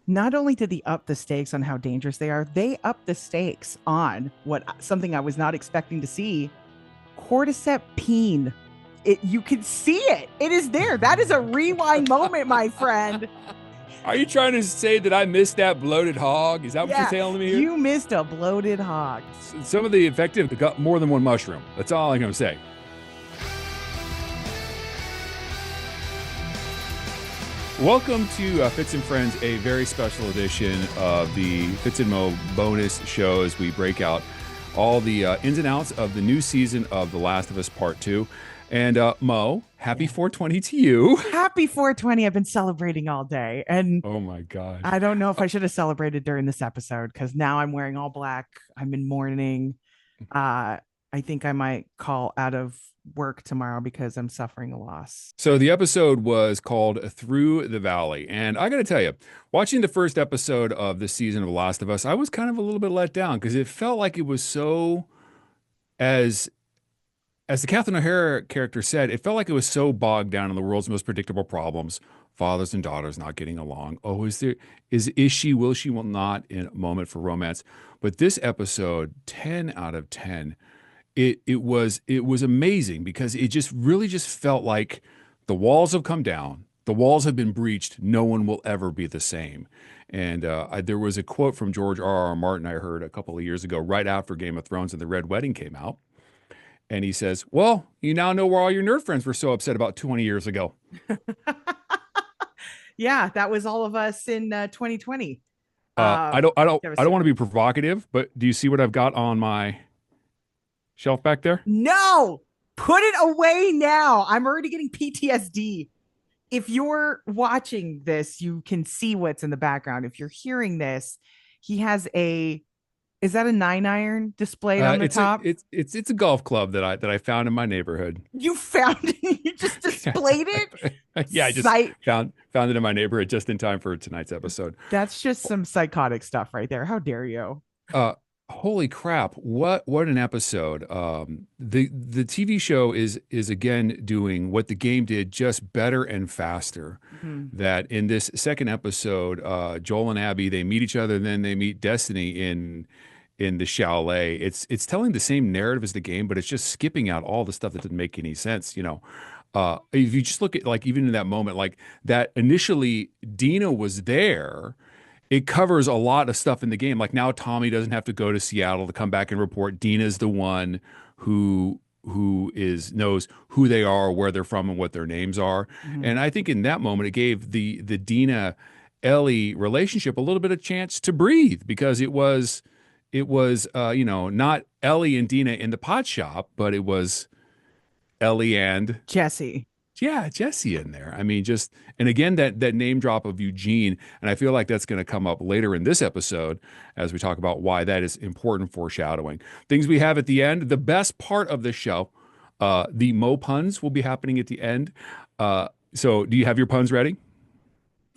not only did they up the stakes on how dangerous they are, they up the stakes on what something I was not expecting to see. Cordyceps peen. You can see it. It is there. That is a rewind moment, my friend. Are you trying to say that I missed that bloated hog? Is that what you're Yeah, telling me here? you missed a bloated hog. Some of the effective got more than one mushroom. That's all I'm going to say. Welcome to Fitz and Friends, a very special edition of the Fitz and Mo bonus show as we break out all the ins and outs of the new season of The Last of Us Part 2. And Mo, happy 420 to you. Happy 420. I've been celebrating all day. And Oh my gosh. I don't know if I should have celebrated during this episode because now I'm wearing all black. I'm in mourning. I think I might call out of work tomorrow because I'm suffering a loss. So the episode was called Through the Valley. And I got to tell you, watching the first episode of this season of The Last of Us, I was kind of a little bit let down because it felt like it was so, as the Catherine O'Hara character said, it felt like it was so bogged down in the world's most predictable problems. Fathers and daughters not getting along. Oh, is she, will she, will not in a moment for romance. But this episode, 10 out of 10, it was amazing because it just really just felt like the walls have come down, the walls have been breached. No one will ever be the same. And there was a quote from George R. R. Martin I heard a couple of years ago, right after Game of Thrones and the Red Wedding came out, and he says, "Well, you now know where all your nerd friends were so upset about 20 years ago." Yeah, that was all of us in 2020. I don't, I don't, There was I don't want to be provocative, but do you see what I've got on my shelf back there? no, put it away now. I'm already getting PTSD. If you're watching this, you can see what's in the background. If you're hearing this, he has is that a 9-iron displayed on the It's a top? it's a golf club that I found in my neighborhood. You found it, you just displayed it. Yeah, I just Sight. found it in my neighborhood just in time for tonight's episode. That's just some psychotic stuff right there. How dare you? Uh, Holy crap! What an episode! The TV show is again doing what the game did, just better and faster. Mhm. That in this second episode, Joel and Abby, they meet each other, and then they meet Destiny in the chalet. It's telling the same narrative as the game, but it's just skipping out all the stuff that didn't make any sense. If you just look at, like, even in that moment, like that initially Dina was there, it covers a lot of stuff in the game. Like now Tommy doesn't have to go to Seattle to come back and report. Dina's the one who knows who they are, where they're from, and what their names are. Mhm. And I think in that moment it gave the Dina Ellie relationship a little bit of chance to breathe, because it was not Ellie and Dina in the pot shop, but it was Ellie and, Jesse. yeah, Jesse in there. I mean, just, and again, that name drop of Eugene, and I feel like that's going to come up later in this episode as we talk about why that is important foreshadowing. Things we have at the end, the best part of the show, the Mo puns will be happening at the end. So do you have your puns ready?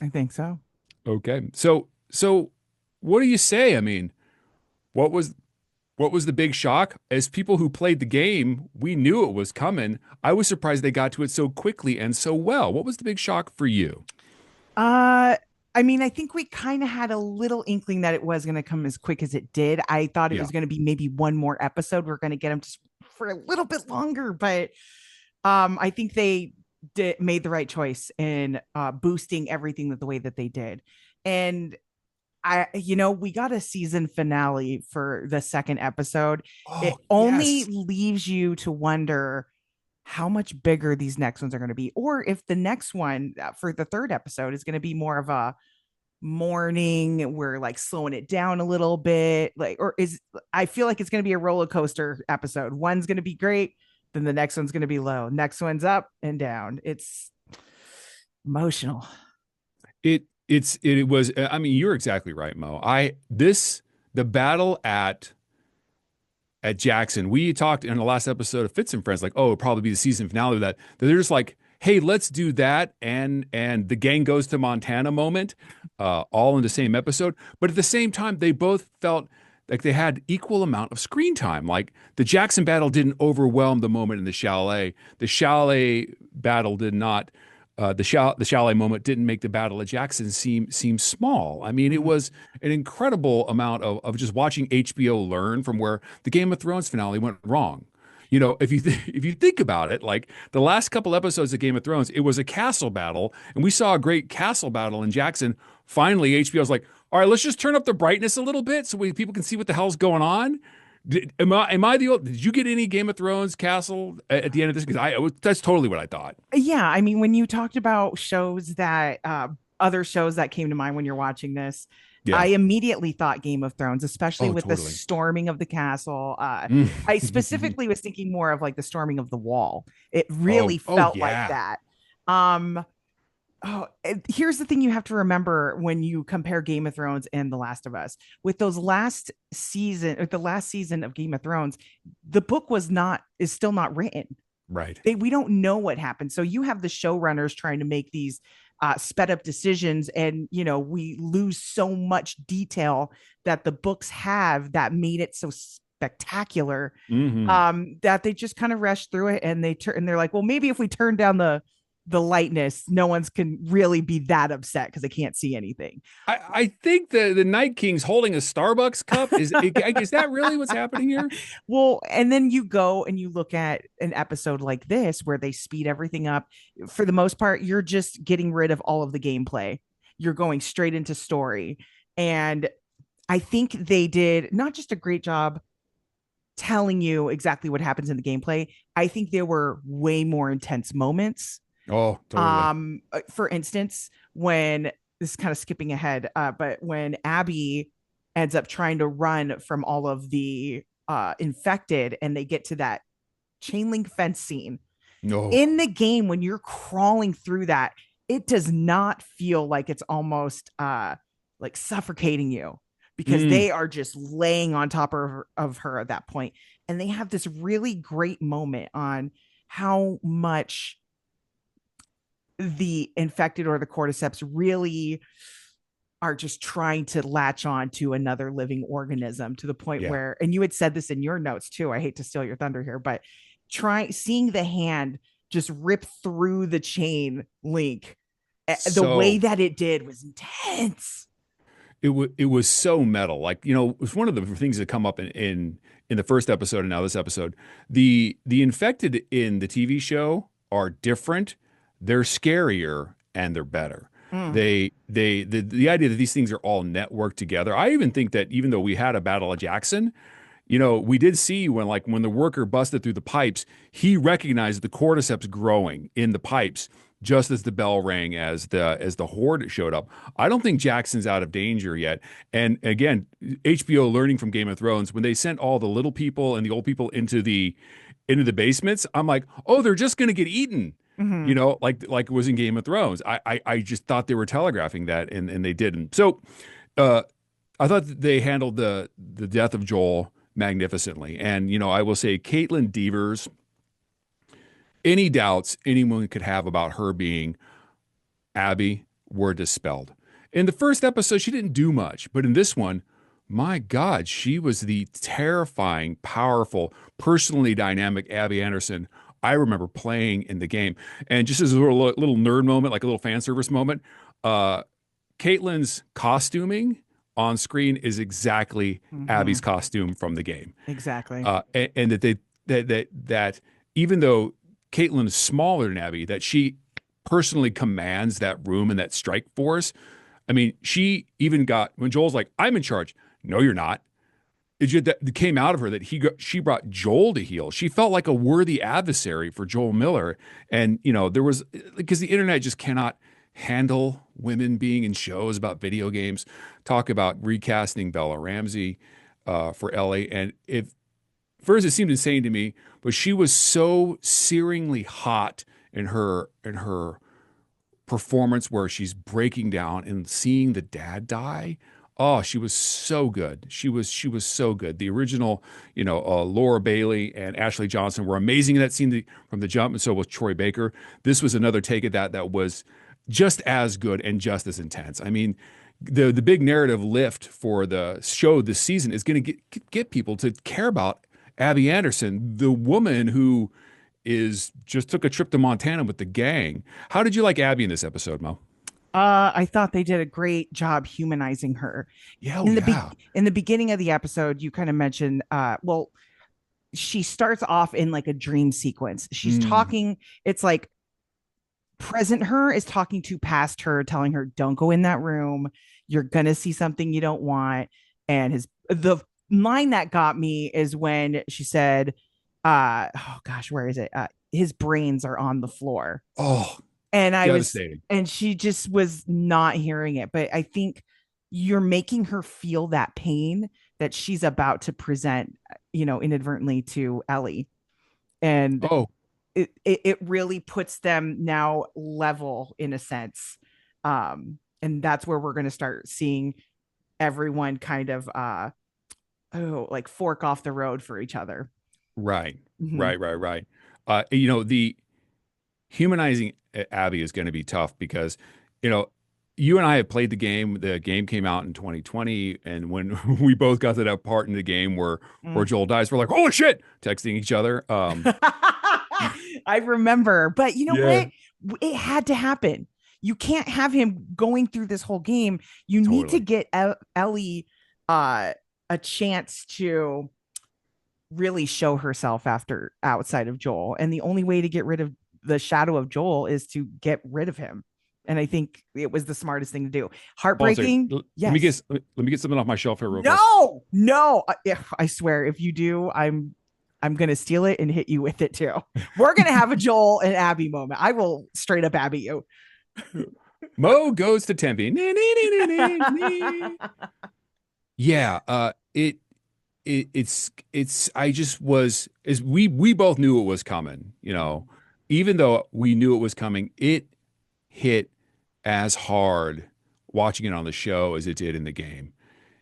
I think so. Okay. So what do you say? I mean, what was what was the big shock? As people who played the game, we knew it was coming. I was surprised they got to it so quickly and so well. What was the big shock for you? Uh, I mean, I think we kind of had a little inkling that it was going to come as quick as it did. I thought it Yeah. was going to be maybe one more episode. We're going to get them just for a little bit longer, but I think they made the right choice in boosting everything the way that they did. And we got a season finale for the second episode. It Oh, only yes. leaves you to wonder how much bigger these next ones are going to be, or if the next one for the third episode is going to be more of a morning, we're like slowing it down a little bit, like, or is I feel like it's going to be a roller coaster episode. One's going to be great, then the next one's going to be low, next one's up and down. It's emotional. It was, I mean, you're exactly right, Mo. The battle at Jackson, we talked in the last episode of Fitz and Friends, like, oh, it'll probably be the season finale of that. They're just like, hey, let's do that, and the gang goes to Montana moment, all in the same episode. But at the same time, they both felt like they had equal amount of screen time. Like the Jackson battle didn't overwhelm the moment in the chalet. The chalet battle did not the chalet moment didn't make the Battle of Jackson seem small. I mean, it Mhm. was an incredible amount of just watching HBO learn from where the Game of Thrones finale went wrong. You know, if you think about it, like the last couple episodes of Game of Thrones, it was a castle battle, and we saw a great castle battle in Jackson. Finally, HBO's like, all right, let's just turn up the brightness a little bit so people can see what the hell's going on. Am I the old? Did you get any Game of Thrones castle at the end of this? Because that's totally what I thought. Yeah, I mean, when you talked about shows that other shows that came to mind when you're watching this, Yeah. I immediately thought Game of Thrones, especially Oh, with the totally. storming of the castle. I Mm. specifically was thinking more of like the storming of the wall. It really Oh felt like yeah. that. Um, Here's the thing you have to remember when you compare Game of Thrones and The Last of Us. With those last season, or the last season of Game of Thrones, the book is still not written. Right. We don't know what happened. So you have the showrunners trying to make these sped up decisions, and we lose so much detail that the books have that made it so spectacular, Hmm. that they just kind of rush through it, and they're like, well, maybe if we turn down the lightness, no one's can really be that upset because they can't see anything. I think the Night King's holding a Starbucks cup. Is that really what's happening here? Well, and then you go and you look at an episode like this where they speed everything up. For the most part, you're just getting rid of all of the gameplay. You're going straight into story. And I think they did not just a great job telling you exactly what happens in the gameplay. I think there were way more intense moments. Oh, totally. For instance, when this is kind of skipping ahead, but when Abby ends up trying to run from all of the infected, and they get to that chain link fence scene No. in the game, when you're crawling through that, it does not feel like it's almost like suffocating you, because Mm, they are just laying on top of her at that point. And they have this really great moment on how much the infected or the cordyceps really are just trying to latch on to another living organism, to the point yeah. where, and you had said this in your notes too, I hate to steal your thunder here, but seeing the hand just rip through the chain link, the way So that it did was intense. it was so metal. Like, it was one of the things that come up in the first episode and now this episode. The infected in the TV show are different. They're scarier and they're better. Mm. The idea that these things are all networked together. I even think that even though we had a Battle of Jackson, we did see when the worker busted through the pipes, he recognized the cordyceps growing in the pipes just as the bell rang as the horde showed up. I don't think Jackson's out of danger yet. And again, HBO learning from Game of Thrones, when they sent all the little people and the old people into the basements, I'm like, oh, they're just going to get eaten. Mm-hmm. Like it was in Game of Thrones. I just thought they were telegraphing that, and they didn't. So uh, I thought that they handled the death of Joel magnificently. And I will say Caitlin Devers, any doubts anyone could have about her being Abby were dispelled. In the first episode, she didn't do much, but in this one, my God, she was the terrifying, powerful, personally dynamic Abby Anderson I remember playing in the game. And just as a little nerd moment, like a little fan service moment, uh, Caitlin's costuming on screen is exactly Mm-hmm. Abby's costume from the game. Exactly. And that even though Caitlin is smaller than Abby, that she personally commands that room and that strike force. I mean, she even got when Joel's like, "I'm in charge." No, you're not. That came out of her that she brought Joel to heel. She felt like a worthy adversary for Joel Miller, and there was because the internet just cannot handle women being in shows about video games. Talk about recasting Bella Ramsey for Ellie, and if first it seemed insane to me, but she was so searingly hot in her performance where she's breaking down and seeing the dad die. Oh, she was so good. She was so good. The original, Laura Bailey and Ashley Johnson were amazing in that scene from the jump, and so was Troy Baker. This was another take at that was just as good and just as intense. I mean, the big narrative lift for the show this season is going to get people to care about Abby Anderson, the woman who is just took a trip to Montana with the gang. How did you like Abby in this episode, Mo? I thought they did a great job humanizing her. Yeah, oh yeah. In the beginning of the episode, you kind of mentioned well, she starts off in like a dream sequence. She's Mm. talking, it's like present her is talking to past her, telling her, don't go in that room. You're gonna see something you don't want. And the line that got me is when she said, oh gosh, where is it? His brains are on the floor. Oh, And I was, devastating. and she just was not hearing it. But I think you're making her feel that pain that she's about to present, inadvertently to Ellie. And Oh, it really puts them now level in a sense. And that's where we're going to start seeing everyone kind of, like fork off the road for each other. right. Mm-hmm. Right. The humanizing Abby is going to be tough because, you know, you and I have played the game. The game came out in 2020, and when we both got to that part in the game where Mm. Joel dies, we're like, "Holy shit!" texting each other. I remember, but you know Yeah, what? It had to happen. You can't have him going through this whole game. You need to totally. get Ellie uh, a chance to really show herself after outside of Joel. And the only way to get rid of the shadow of Joel is to get rid of him. And I think it was the smartest thing to do. Hold on a second. Heartbreaking, Let me yes. get let me get something off my shelf here real quick. No, no. I swear, if you do, I'm gonna steal it and hit you with it too. We're gonna have a Joel and Abby moment. I will straight up Abby you. Mo goes to Tempe. Yeah, it's I just was is we both knew it was coming, even though we knew it was coming, it hit as hard watching it on the show as it did in the game.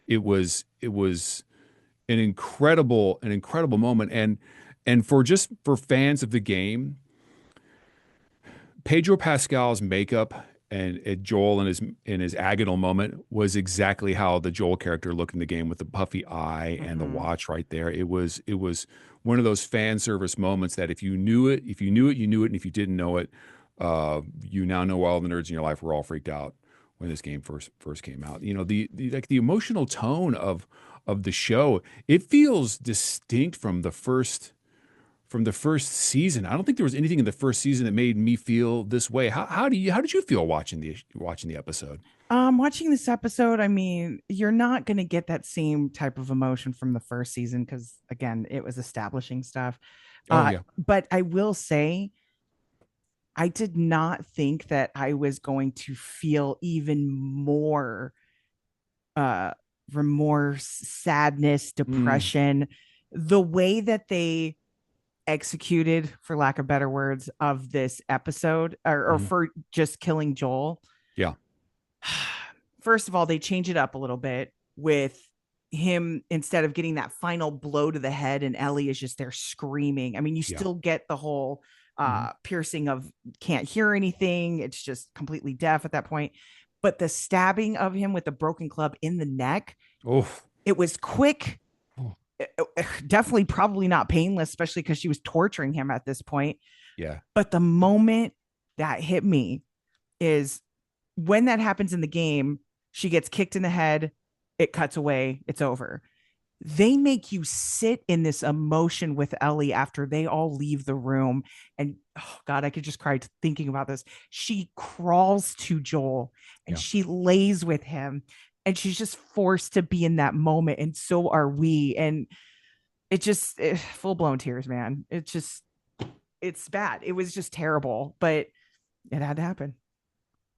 It was an incredible moment, and for fans of the game, Pedro Pascal's makeup and Joel in his agonal moment was exactly how the Joel character looked in the game with the puffy eye and the Mm-hmm. watch right there. It was one of those fan service moments that if you knew it, you knew it, and if you didn't know it, you now know why all the nerds in your life were all freaked out when this game first came out. The emotional tone of the show, it feels distinct from the first season. I don't think there was anything in the first season that made me feel this way. How did you feel watching the episode? Watching this episode, I mean, you're not gonna get that same type of emotion from the first season because again, it was establishing stuff. Oh yeah. But I will say I did not think that I was going to feel even more uh remorse, sadness, Mm, depression. The way that they executed, for lack of better words, of this episode, or mhm. for just killing Joel. Yeah. First of all, they change it up a little bit with him instead of getting that final blow to the head and Ellie is just there screaming. I mean, you Yeah. still get the whole Mhm. piercing of can't hear anything. It's just completely deaf at that point. But the stabbing of him with the broken club in the neck, Oh. it was quick, Oh. definitely probably not painless, especially because she was torturing him at this point. Yeah. But the moment that hit me is when that happens in the game, she gets kicked in the head, it cuts away, it's over. They make you sit in this emotion with Ellie after they all leave the room. And oh God, I could just cry thinking about this. She crawls to Joel and Yeah. she lays with him and she's just forced to be in that moment. And so are we. And full blown tears, man. It's bad. It was just terrible, but it had to happen.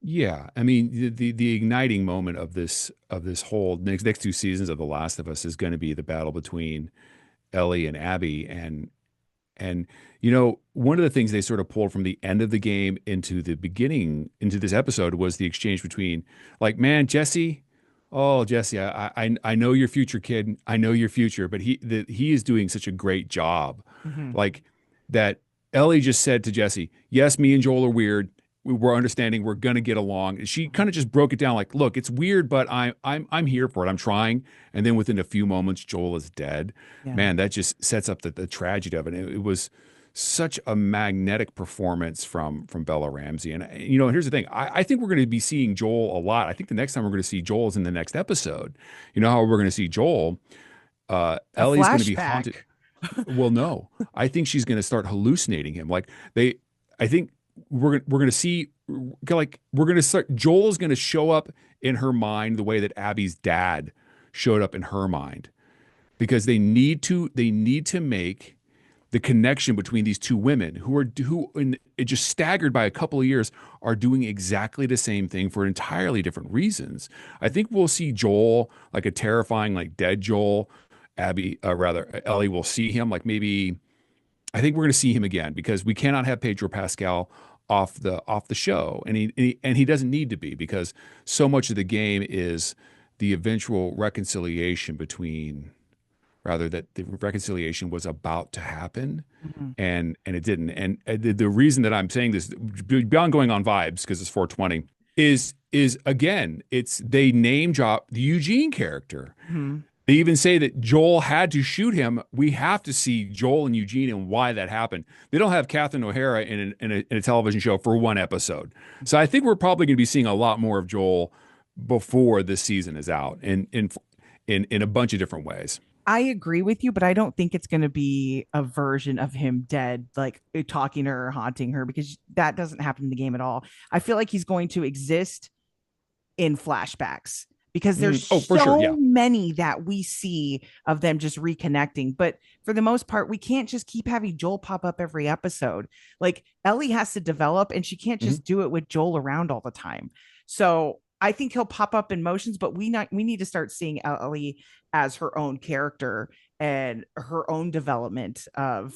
Yeah. I mean, the igniting moment of this whole next two seasons of The Last of Us is going to be the battle between Ellie and Abby, and one of the things they sort of pulled from the end of the game into the beginning into this episode was the exchange between, like, man, Jesse, oh Jesse, I know your future, kid. I know your future, but he is doing such a great job. Mm-hmm. Like that Ellie just said to Jesse, yes, me and Joel are weird. We're understanding. We're gonna get along. She Mm-hmm. kind of just broke it down like, look, it's weird, but I'm here for it. I'm trying. And then within a few moments, Joel is dead. Yeah. Man, that just sets up the tragedy of it. It was such a magnetic performance from Bella Ramsey. And here's the thing: I think we're going to be seeing Joel a lot. I think the next time we're going to see Joel is in the next episode. You know how we're going to see Joel? A Ellie's going to be haunted. flashback. Well, no, I think she's going to start hallucinating him. I think we're going to see like we're going to start. Joel's going to show up in her mind the way that Abby's dad showed up in her mind, because they need to make the connection between these two women just staggered by a couple of years are doing exactly the same thing for entirely different reasons. I think we'll see Joel like a terrifying, like dead Joel. Rather, Ellie will see him like maybe. I think we're going to see him again because we cannot have Pedro Pascal off the show, and he doesn't need to be, because so much of the game is the eventual reconciliation between, rather, that the reconciliation was about to happen, Mhm. and it didn't. And the reason that I'm saying this beyond going on vibes, because it's 420, is again, it's they name drop the Eugene character. Mhm. They even say that Joel had to shoot him. We have to see Joel and Eugene and why that happened. They don't have Catherine O'Hara in a television show for one episode. So I think we're probably going to be seeing a lot more of Joel before this season is out, in a bunch of different ways. I agree with you, but I don't think it's going to be a version of him dead, like talking to her, haunting her, because that doesn't happen in the game at all. I feel like he's going to exist in flashbacks because there's Oh, for sure. so Yeah. many that we see of them just reconnecting. But for the most part, we can't just keep having Joel pop up every episode. Like Ellie has to develop, and she can't Mhm. just do it with Joel around all the time. So I think he'll pop up in motions, but we need to start seeing Ellie as her own character and her own development of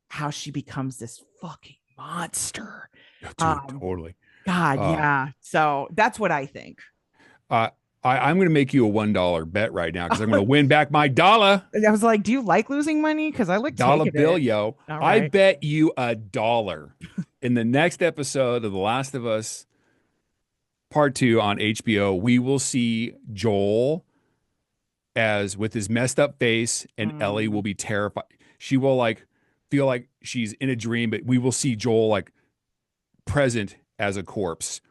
how she becomes this fucking monster. Dude, Um, totally. God, Uh, yeah. So that's what I think. uh, I'm going to make you a $1 bet right now because I'm going to win back my dollar. I was like, do you like losing money? Because I like Dollar taking bill, it. yo. All I right. bet you $1 in the next episode of The Last of Us Part 2 on HBO, we will see Joel as with his messed up face, and Ellie will Mm. be terrified. She will like feel like she's in a dream, but we will see Joel like present as a corpse,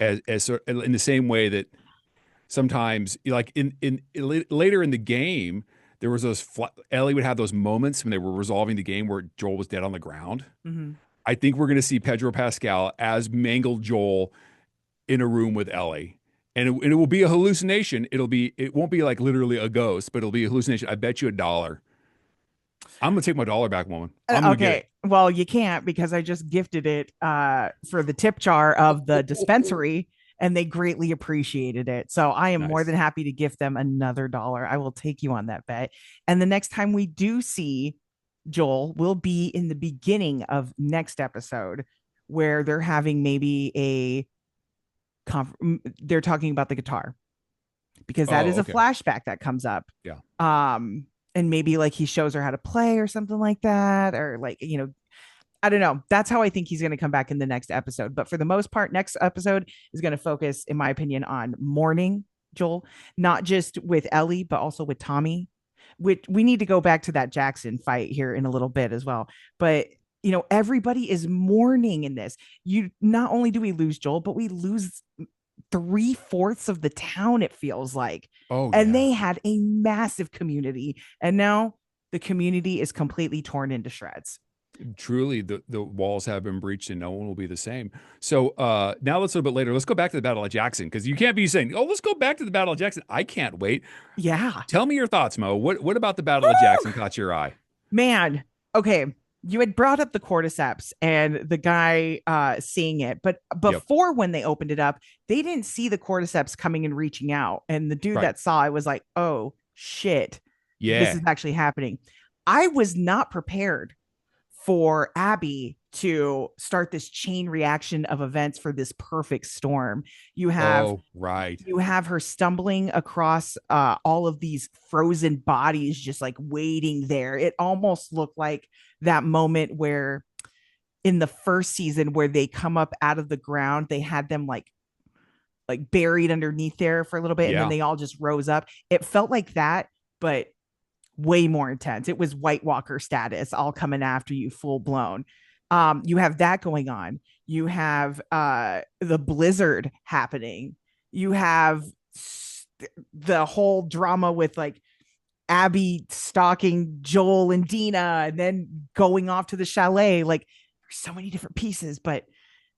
in the same way that sometimes like later in the game there was Ellie would have those moments when they were resolving the game where Joel was dead on the ground. Mhm. I think we're going to see Pedro Pascal as mangled Joel in a room with Ellie. And it will be a hallucination. It won't be like literally a ghost, but it'll be a hallucination. I bet you $1. I'm gonna take my dollar back, woman. I'm gonna get it. Okay. Well, you can't because I just gifted it for the tip jar of the dispensary and they greatly appreciated it. So I am more Nice. than happy to gift them another dollar. I will take you on that bet. And the next time we do see Joel will be in the beginning of next episode where they're having maybe they're talking about the guitar because that is Oh, a okay. flashback that comes up. Yeah. And maybe like he shows her how to play or something like that, or like, I don't know. That's how I think he's going to come back in the next episode. But for the most part, next episode is going to focus, in my opinion, on mourning Joel, not just with Ellie, but also with Tommy. Which we need to go back to that Jackson fight here in a little bit as well. But everybody is mourning in this. You not only do we lose Joel, but we lose three-fourths of the town, it feels like. Oh And yeah. they had a massive community. And now the community is completely torn into shreds. Truly, the walls have been breached and no one will be the same. So now let's a little bit later. Let's go back to the Battle of Jackson, because you can't be saying, "Oh, let's go back to the Battle of Jackson." I can't wait. Yeah. Tell me your thoughts, Mo. What about the Battle of Jackson caught your eye? Man. Okay. You had brought up the cordyceps and the guy seeing it, but Yep. before when they opened it up, they didn't see the cordyceps coming and reaching out. And the dude Right. that saw it was like, oh shit, this Yeah. is actually happening. I was not prepared for Abby to start this chain reaction of events for this perfect storm. You have Oh, right. you have her stumbling across all of these frozen bodies just like waiting there. It almost looked like that moment where in the first season where they come up out of the ground, they had them like buried underneath there for a little bit and then Yeah. they all just rose up. It felt like that, but way more intense. It was White Walker status, all coming after you full blown. You have that going on. You have the blizzard happening. You have the whole drama with like Abby stalking Joel and Dina and then going off to the chalet. Like there's so many different pieces, but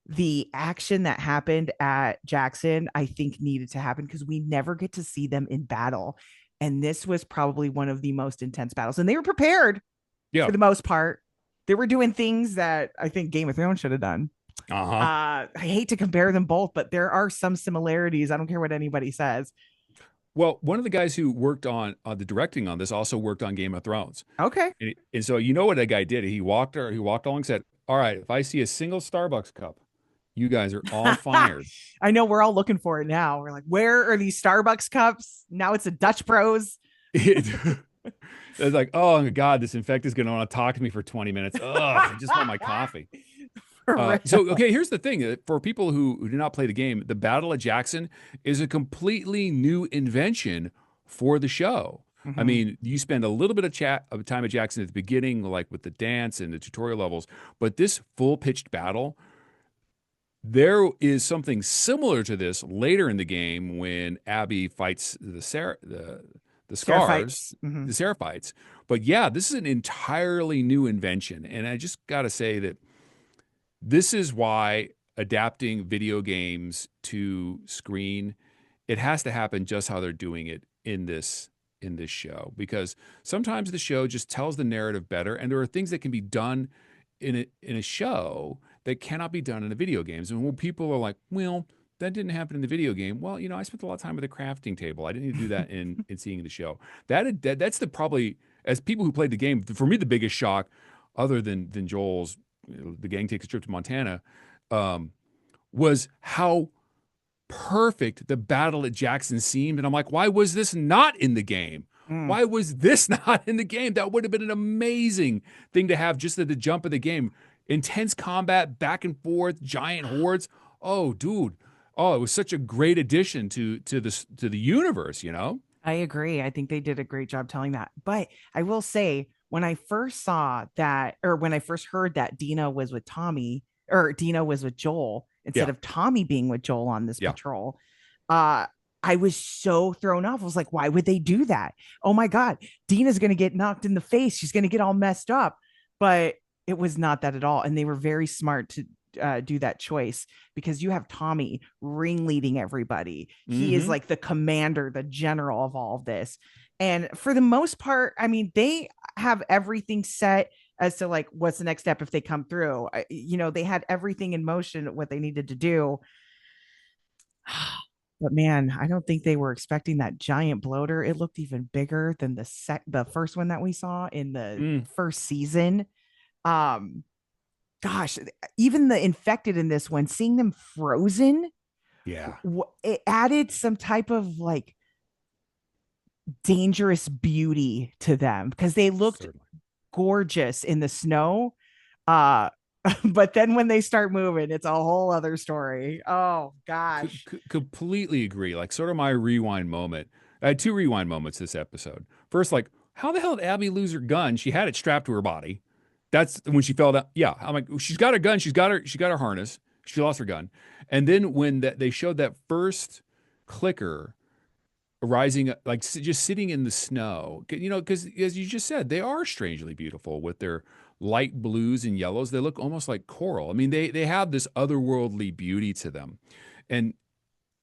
the action that happened at Jackson, I think needed to happen because we never get to see them in battle. And this was probably one of the most intense battles. And they were prepared Yeah. for the most part. They were doing things that I think Game of Thrones should have done. Uh-huh. I hate to compare them both, but there are some similarities. I don't care what anybody says. Well, one of the guys who worked on the directing on this also worked on Game of Thrones. Okay. And so you know what that guy did? He walked along and said, "All right, if I see a single Starbucks cup, you guys are all fired." I know we're all looking for it now. We're like, where are these Starbucks cups? Now it's a Dutch Bros. It's like, oh my God, this infected is going to want to talk to me for 20 minutes. Ugh, I just want my coffee. So, okay, here's the thing. For people who do not play the game, the Battle of Jackson is a completely new invention for the show. I Mm-hmm. mean, you spend a little bit of time at Jackson at the beginning, like with the dance and the tutorial levels, but this full pitched battle, there is something similar to this later in the game when Abby fights the Scars, Mm-hmm. the Seraphites. But yeah, this is an entirely new invention, and I just got to say that this is why adapting video games to screen, it has to happen just how they're doing it in this show, because sometimes the show just tells the narrative better, and there are things that can be done in a show that cannot be done in the video games. And when people are like, well, that didn't happen in the video game. Well, I spent a lot of time at the crafting table. I didn't need to do that in seeing the show. That's the probably, as people who played the game, for me the biggest shock, other than Joel's, the gang takes a trip to Montana, was how perfect the battle at Jackson seemed. And I'm like, why was this not in the game? Mm. Why was this not in the game? That would have been an amazing thing to have just at the jump of the game. Intense combat, back and forth, giant hordes. Oh, dude. Oh, it was such a great addition to the universe, you know? I agree. I think they did a great job telling that. But I will say, when I first saw that, or when I first heard that Dina was with Tommy, or Dina was with Joel, instead Yeah. of Tommy being with Joel on this Yeah. patrol, uh, I was so thrown off. I was like, why would they do that? Oh my God, Dina's going to get knocked in the face. She's going to get all messed up. But it was not that at all. And they were very smart to do that choice because you have Tommy ringleading everybody. He is Mm-hmm. like the commander, the general of all of this. And for the most part, I mean, they have everything set as to like what's the next step if they come through. They had everything in motion, what they needed to do. But man, I don't think they were expecting that giant bloater. It looked even bigger than the first one that we saw in the Mm. first season. Um, Gosh, even the infected in this one, seeing them frozen, Yeah. it added some type of like dangerous beauty to them because they looked Certainly. gorgeous in the snow. Uh, but then when they start moving, it's a whole other story. Oh gosh. Completely agree. Like, sort of my rewind moment. I had two rewind moments this episode. First, like, how the hell did Abby lose her gun? She had it strapped to her body. That's when she fell down. Yeah, I'm like, she's got her gun. She got her harness. She lost her gun. And then when they showed that first clicker rising, like just sitting in the snow, because as you just said, they are strangely beautiful with their light blues and yellows. They look almost like coral. I mean, they have this otherworldly beauty to them. And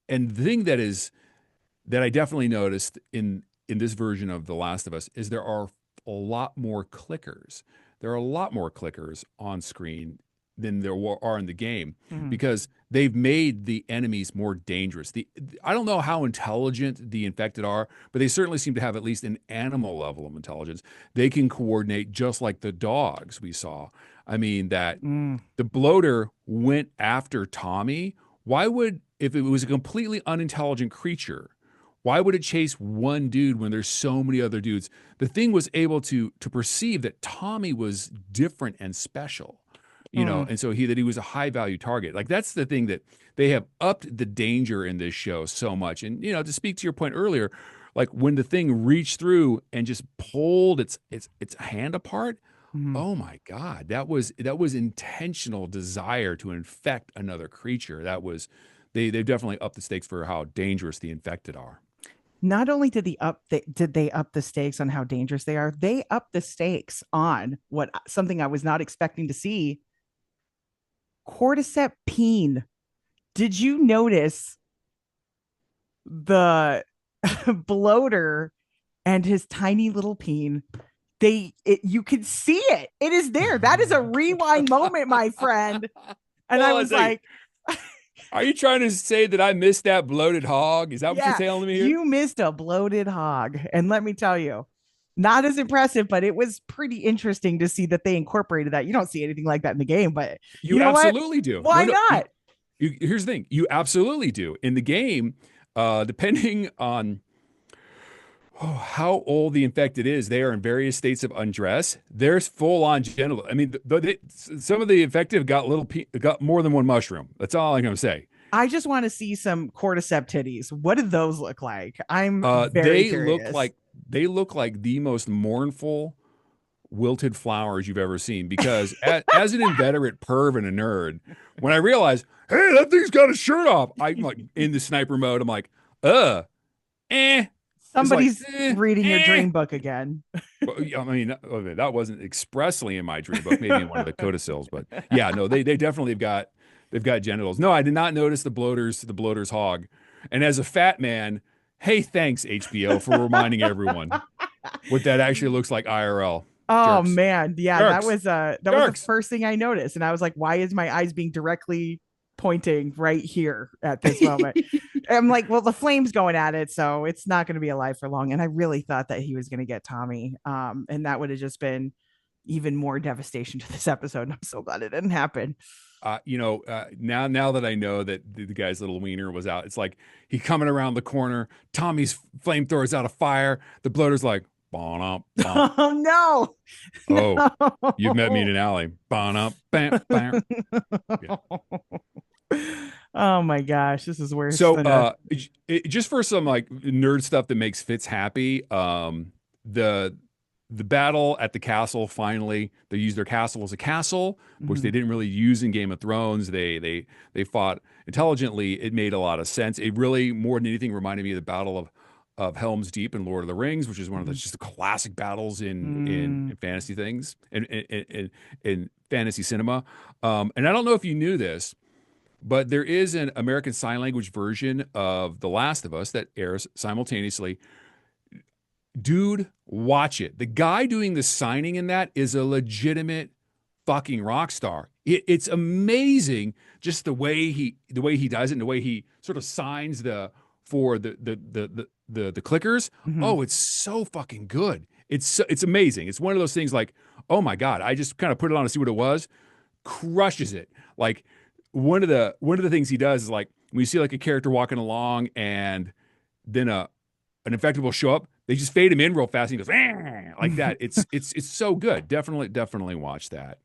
the thing that I definitely noticed in this version of The Last of Us is there are a lot more clickers. There are a lot more clickers on screen than there are in the game Mhm. because they've made the enemies more dangerous. I don't know how intelligent the infected are, but they certainly seem to have at least an animal level of intelligence. They can coordinate just like the dogs we saw. I mean, that Mm. the bloater went after Tommy. Why would, if it was a completely unintelligent creature, why would it chase one dude when there's so many other dudes? The thing was able to perceive that Tommy was different and special, Mm. and so he was a high value target. Like, that's the thing, that they have upped the danger in this show so much. And to speak to your point earlier, like when the thing reached through and just pulled its hand apart. Mhm. Oh my God, that was intentional desire to infect another creature. That was they definitely upped the stakes for how dangerous the infected are. Not only did they up the stakes on how dangerous they are, they up the stakes on what something I was not expecting to see: cordyceps peen. Did you notice the bloater and his tiny little peen? You can see it. It is there. That is a rewind moment, my friend. And I Hold on a was second. like, Are you trying to say that I missed that bloated hog? Is that what you're yeah, telling me here? you missed a bloated hog. And let me tell you, not as impressive, but it was pretty interesting to see that they incorporated that. You don't see anything like that in the game, but you You know what? absolutely do. No, Why no. not? Here's the thing. You absolutely do. In the game, depending on how old the infected is, they are in various states of undress. There's full on genital. I mean, some of the infected got more than one mushroom. That's all I'm going to say. I just want to see some cordyceps titties. What do those look like? I'm very They look curious. like the most mournful wilted flowers you've ever seen. Because as an inveterate perv and a nerd, when I realized, hey, that thing's got a shirt off, I'm like in the sniper mode. I'm like, uh, eh. It's like, Somebody's reading your eh. dream book again. Well, yeah, I mean, okay, that wasn't expressly in my dream book, maybe in one of the codicils, but yeah, no, they definitely have got they've got genitals. No, I did not notice the bloater's hog. And as a fat man, hey, thanks HBO for reminding everyone what that actually looks like IRL. Oh Jerks, man, yeah, jerks, that was the jerks. first thing I noticed, and I was like, why is my eyes being directly pointing right here at this moment? I'm like, well, the flame's going at it, so it's not going to be alive for long. And I really thought that he was going to get Tommy, and that would have just been even more devastation to this episode. And I'm so glad it didn't happen. Now that I know that the guy's little wiener was out, it's like he coming around the corner. Tommy's flamethrower's out of fire. The bloater's like, bon up, bump. Oh no, Oh, you've met me in no. an alley. Bon up, bam, bam. Yeah. Oh my gosh, this is worse So, than a. just for some like nerd stuff that makes Fitz happy, the the battle at the castle. Finally, they used their castle as a castle, which they Mhm. didn't really use in Game of Thrones. They fought intelligently. It made a lot of sense. It really, more than anything, reminded me of the Battle of Helm's Deep in Lord of the Rings, which is one of the Mhm. just the classic battles in Mm. fantasy things in fantasy cinema. And I don't know if you knew this, but there is an American Sign Language version of The Last of Us that airs simultaneously. Dude, watch it. The guy doing the signing in that is a legitimate fucking rock star. It's amazing just the way he does it and the way he sort of signs for the clickers. Mhm. Oh, it's so fucking good. It's amazing. It's one of those things like, oh my God, I just kind of put it on to see what it was. Crushes it. Like one of the things he does is like when you see like a character walking along and then an infected will show up, they just fade him in real fast and he goes like that. It's so good. Definitely watch that.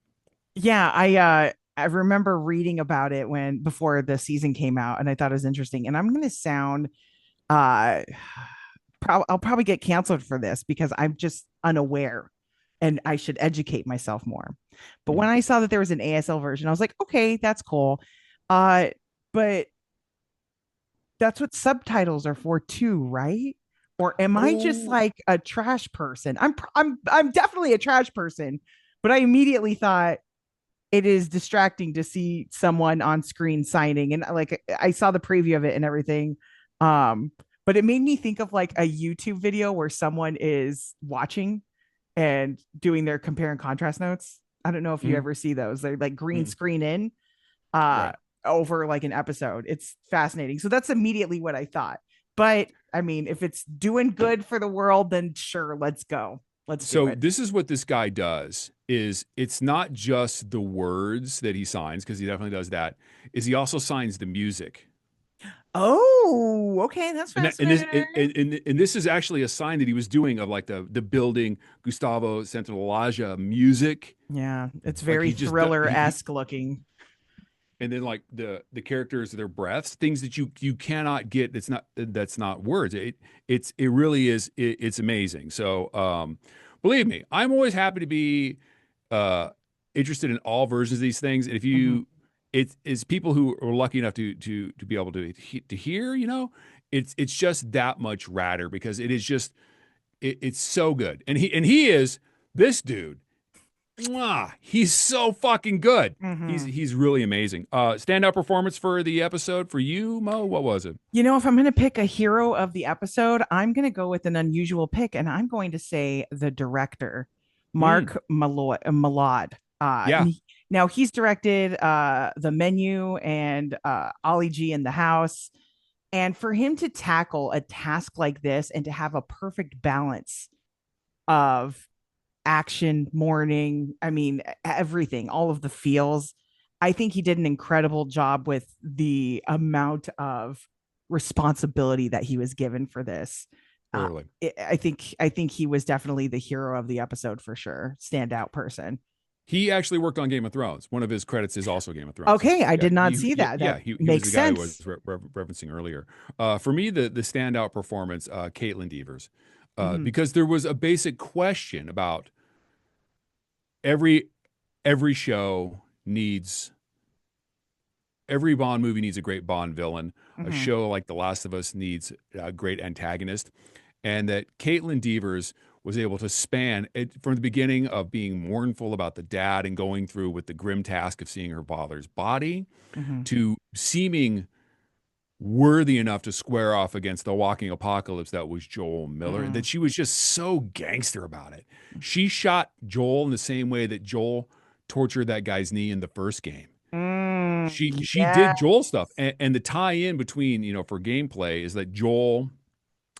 Yeah, I remember reading about it when before the season came out, and I thought it was interesting. And I'm gonna sound uh I'll probably get canceled for this because I'm just unaware and I should educate myself more. But when Mhm. I saw that there was an ASL version, I was like, okay, that's cool. Uh, but that's what subtitles are for too, right? Or am I just Oh, like a trash person? I'm definitely a trash person, but I immediately thought it is distracting to see someone on screen signing, and like I saw the preview of it and everything. um but it made me think of like a YouTube video where someone is watching and doing their compare and contrast notes. I don't know if you mm, ever see those. They're like green mm, screen in uh right. over like an episode. It's fascinating. So that's immediately what I thought. But I mean, if it's doing good for the world, then sure, let's go. Let's do So it. this is what this guy does is it's not just the words that he signs, because he definitely does that, is he also signs the music. Oh, okay, that's And that, and this fascinating. and this is actually a sign that he was doing of like the building Gustavo Santaolalla music. Yeah, it's Like very he just do- thriller he esque looking. and then like the characters, their breaths, things that you cannot get. That's not words. It really is. It's amazing. So believe me, I'm always happy to be uh, interested in all versions of these things. And if Mhm. you, it's people who are lucky enough to be able to hear, it's just that much radder because it is just it's so good. And he is this dude. Mwah, he's so fucking good. Mhm. He's really amazing. Standout performance for the episode for you, Mo. What was it? If I'm going to pick a hero of the episode, I'm going to go with an unusual pick, and I'm going to say the director, Mm, Mark Malod. yeah, Now he's directed The Menu and Ollie G in the House. And for him to tackle a task like this and to have a perfect balance of action, mourning, I mean, everything, all of the feels. I think he did an incredible job with the amount of responsibility that he was given for this. Uh, clearly. I think he was definitely the hero of the episode for sure. Standout person. He actually worked on Game of Thrones. One of his credits is also Game of Thrones. Okay, I Yeah, did not see that. yeah, That he was makes the guy who was sense. referencing earlier. For me, the standout performance, Caitlin Devers, Mhm. because there was a basic question about every every show needs every Bond movie needs a great Bond villain. A Mhm. show like The Last of Us needs a great antagonist, and that Caitlin Devers was able to span it from the beginning of being mournful about the dad and going through with the grim task of seeing her father's body Mhm. to seeming worthy enough to square off against the walking apocalypse that was Joel Miller, and that Mhm. she was just so gangster about it. She shot Joel in the same way that Joel tortured that guy's knee in the first game. She Yeah. did Joel stuff, and the tie-in between for gameplay is that Joel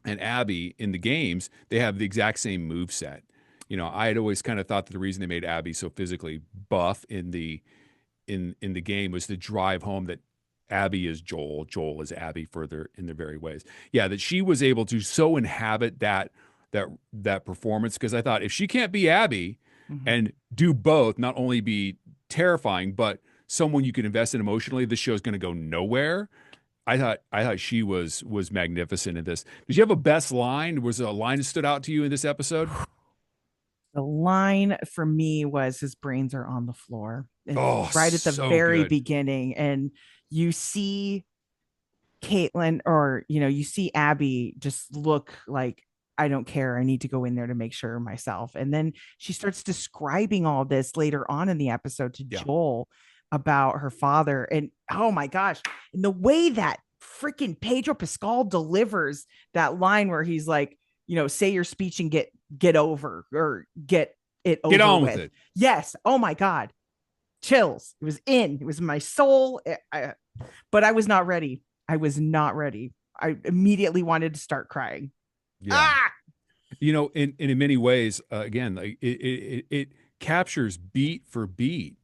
and Abby in the games they have the exact same move set. I had always kind of thought that the reason they made Abby so physically buff in the game was to drive home that Abby is Joel, Joel is Abby further in their very ways. Yeah, that she was able to so inhabit that performance because I thought if she can't be Abby Mhm. and do both, not only be terrifying but someone you can invest in emotionally, this show's going to go nowhere. I thought she was magnificent in this. Did you have a best line? Was there a line that stood out to you in this episode? The line for me was his brains are on the floor. It's Oh, right at the so very good. beginning. And you see Caitlin or, you see Abby just look like, I don't care. I need to go in there to make sure myself. And then she starts describing all this later on in the episode to Yeah. Joel about her father. And oh my gosh. And the way that freaking Pedro Pascal delivers that line where he's like, say your speech and get over or get it Get over on with with. it. Yes. Oh my God. Chills. It was in my soul. But I was not ready. I was not ready. I immediately wanted to start crying. Yeah. Ah. In many ways, again, like it captures beat for beat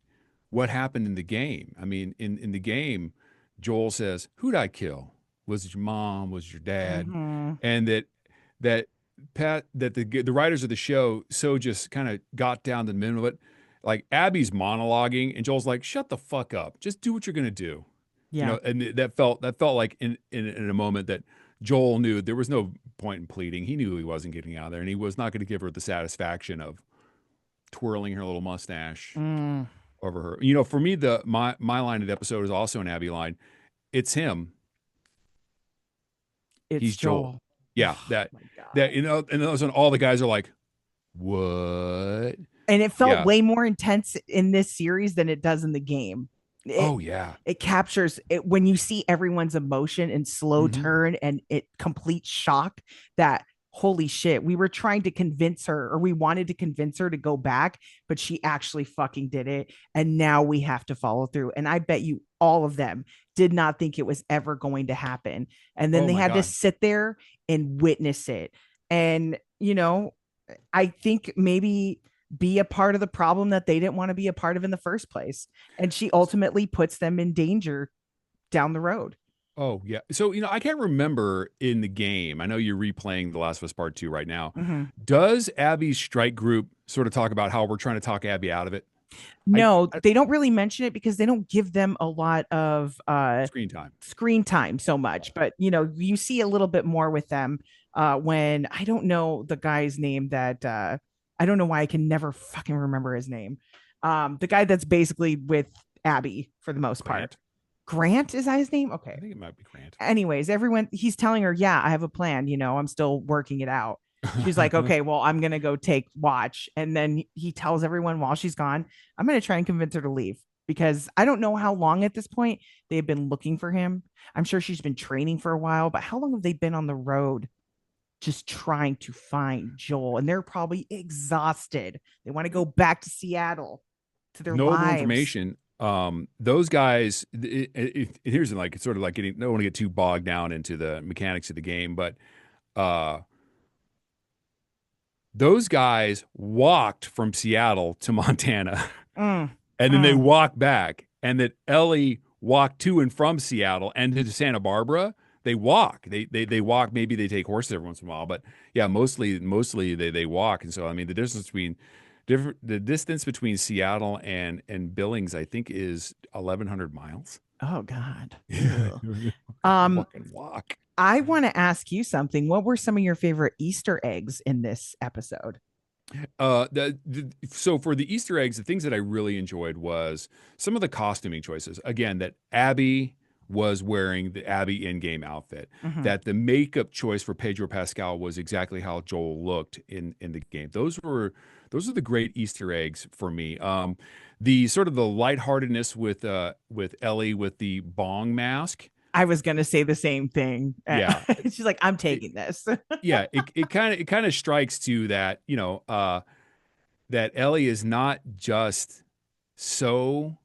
what happened in the game. I mean, in the game, Joel says, "Who'd I kill? Was it your mom? Was it your dad?" Mm-hmm. And that that the writers of the show so just kind of got down to the middle of it. Like Abby's monologuing, and Joel's like, "Shut the fuck up! Just do what you're gonna do." Yeah. And that felt like in a moment that Joel knew there was no point in pleading. He knew he wasn't getting out of there, and he was not going to give her the satisfaction of twirling her little mustache Mm, over her. For me, the my line of the episode is also an Abby line. It's him. it's He's Joel. Joel. Yeah, Oh that my that God. and those when all the guys are like, "What?" And it felt Yeah. way more intense in this series than it does in the game. It Oh yeah. it captures it when you see everyone's emotion in slow Hmm. turn and it complete shock that holy shit, we were trying to convince her or we wanted to convince her to go back, but she actually fucking did it. And now we have to follow through. And I bet you all of them did not think it was ever going to happen. And then Oh they my had to God. sit there and witness it. And, I think maybe be a part of the problem that they didn't want to be a part of in the first place. And she ultimately puts them in danger down the road. Oh yeah. So I can't remember in the game. I know you're replaying The Last of Us Part 2 right now. Mm-hmm. Does Abby's strike group sort of talk about how we're trying to talk Abby out of it? I, No, I they don't really mention it because they don't give them a lot of screen time. screen time so much. But you see a little bit more with them when I don't know the guy's name that I don't know why I can never fucking remember his name. The guy that's basically with Abby for the most part. Grant. Grant, is that his name? Okay. I think it might be Grant. Anyways, everyone, he's telling her, yeah, I have a plan, I'm still working it out. She's like, okay, well, I'm gonna go take watch. And then he tells everyone while she's gone, I'm gonna try and convince her to leave because I don't know how long at this point they've been looking for him. I'm sure she's been training for a while, but how long have they been on the road just trying to find Joel? And they're probably exhausted. They want to go back to Seattle to their Notable lives. information. Those guys. Here's like it's sort of like getting. Don't want to get too bogged down into the mechanics of the game, but uh, those guys walked from Seattle to Montana, Mm, and then they mm. walked back, and that Ellie walked to and from Seattle and to Santa Barbara. They walk. They walk. Maybe they take horses every once in a while, but yeah, mostly they walk. And so I mean, the distance between Seattle and Billings, I think, is 1,100 miles. Oh God. Yeah, Ew. Um, fucking walk. I want to ask you something. What were some of your favorite Easter eggs in this episode? So for the Easter eggs, the things that I really enjoyed was some of the costuming choices. Again, that Abby was wearing the Abby in-game outfit. Mhm. That the makeup choice for Pedro Pascal was exactly how Joel looked in the game. Those are the great Easter eggs for me. The sort of the lightheartedness with Ellie with the bong mask. I was going to say the same thing. Yeah, She's like, I'm it, taking this. yeah. It kind of strikes to that that Ellie is not just so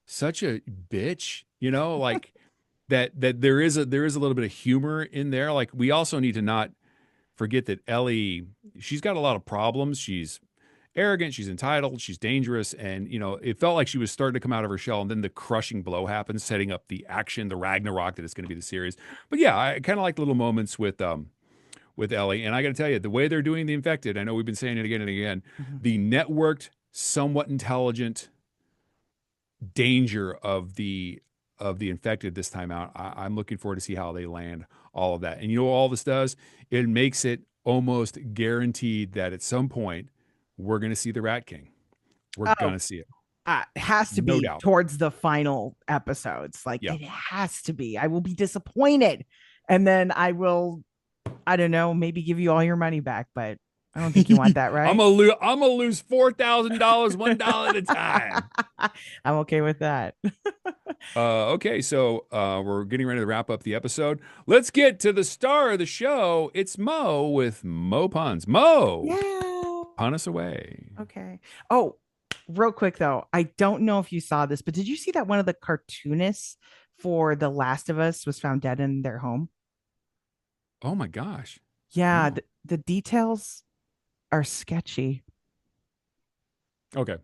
such a bitch, like that there is a little bit of humor in there. Like we also need to not forget that Ellie, she's got a lot of problems. She's arrogant, she's entitled, she's dangerous, and it felt like she was starting to come out of her shell, and then the crushing blow happens, setting up the action, the Ragnarok that is going to be the series. But yeah, I kind of like the little moments with Ellie. And I got to tell you, the way they're doing the infected, I know we've been saying it again and again, Mhm. the networked, somewhat intelligent danger of the infected this time out. I'm looking forward to see how they land all of that. And what all this does? It makes it almost guaranteed that at some point we're going to see the Rat King. We're Oh, going to see it, it has to no be doubt. towards the final episodes. Like Yeah. it has to be. I will be disappointed. And then I don't know, maybe give you all your money back, but I don't think you want that, I'm right? gonna lose. I'm gonna lose $4,000, $1 at a time. I'm okay with that. Okay, so we're getting ready to wrap up the episode. Let's get to the star of the show. It's Mo with Mo Puns. Mo, Yeah. pun us away. Okay. Oh, real quick though, I don't know if you saw this, but did you see that one of the cartoonists for The Last of Us was found dead in their home? Oh my gosh. Yeah, No. the details are sketchy. Okay.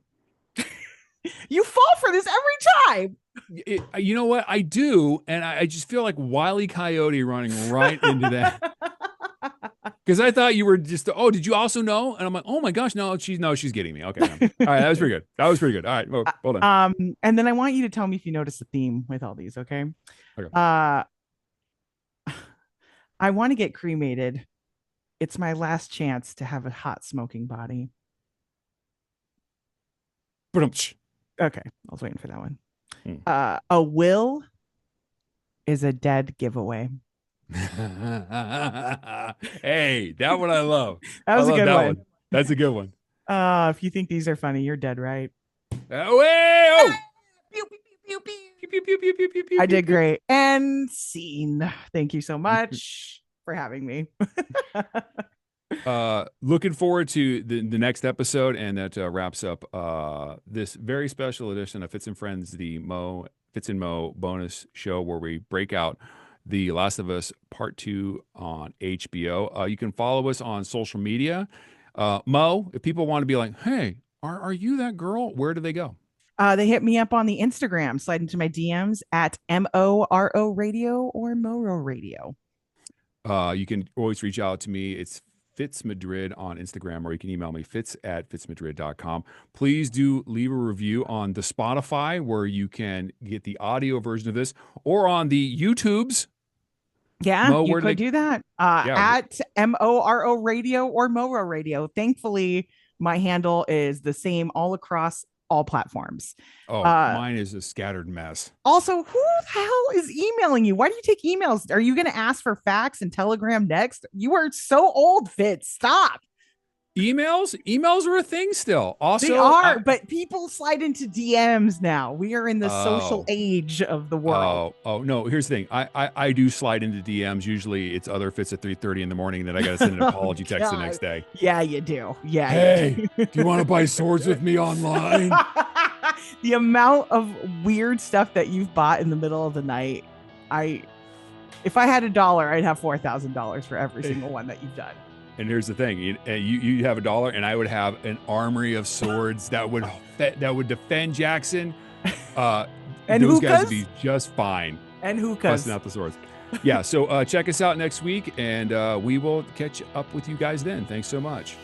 You fall for this every time. You know what? I do, and I just feel like Wile E. Coyote running right into that. Because I thought you were just, oh, did you also know? And I'm like, oh my gosh, no, she's getting me. Okay, no. All right, that was pretty good. That was pretty good. All right, well done. um, and then I want you to tell me if you notice a theme with all these, okay? Okay. Uh, I want to get cremated. It's my last chance to have a hot smoking body. Ba-dum-tsh. Okay, I was waiting for that one. Hmm. A will is a dead giveaway. Hey, that one I love. That I was a love good that one. one. That's a good one. If you think these are funny, you're dead right. Way, oh! Pew, pew, pew, pew, Pew, pew. pew, pew, pew, pew, pew, pew, I pew, did pew. great. And scene. Thank you so much for having me. Looking forward to the next episode, and that wraps up this very special edition of Fitz and Friends, the Fitz and Mo bonus show where we break out The Last of Us Part 2 on HBO. You can follow us on social media. Mo, if people want to be like, hey, are you that girl? Where do they go? They hit me up on the Instagram, slide into my DMs at MORO Radio or Moro Radio. You can always reach out to me. It's FitzMadrid on Instagram, or you can email me, fitz@fitzmadrid.com. Please do leave a review on the Spotify, where you can get the audio version of this, or on the YouTubes. Yeah, Mo, you where do could they? do that Yeah. at MORO Radio or Moro Radio. Thankfully, my handle is the same all across all platforms. Oh, Uh, mine is a scattered mess. Also, who the hell is emailing you? Why do you take emails? Are you going to ask for fax and telegram next? You are so old, Fitz. Stop. Emails are a thing still. They Also, are, but people slide into DMs now. We are in the social oh, age of the world. oh no. Here's the thing. I do slide into DMs. Usually, it's other Fits at 3:30 in the morning, and then I got to send an Oh, apology text the God. next day. Yeah, you do. Yeah, Hey, you do you want to buy swords with me online? The amount of weird stuff that you've bought in the middle of the night, I if I had $1, I'd have $4,000 for every single one that you've done. And here's the thing: you have $1, and I would have an armory of swords that would defend Jackson. And Those guys would hookahs? be just fine And busting hookahs. out the swords. Yeah. So check us out next week, and we will catch up with you guys then. Thanks so much.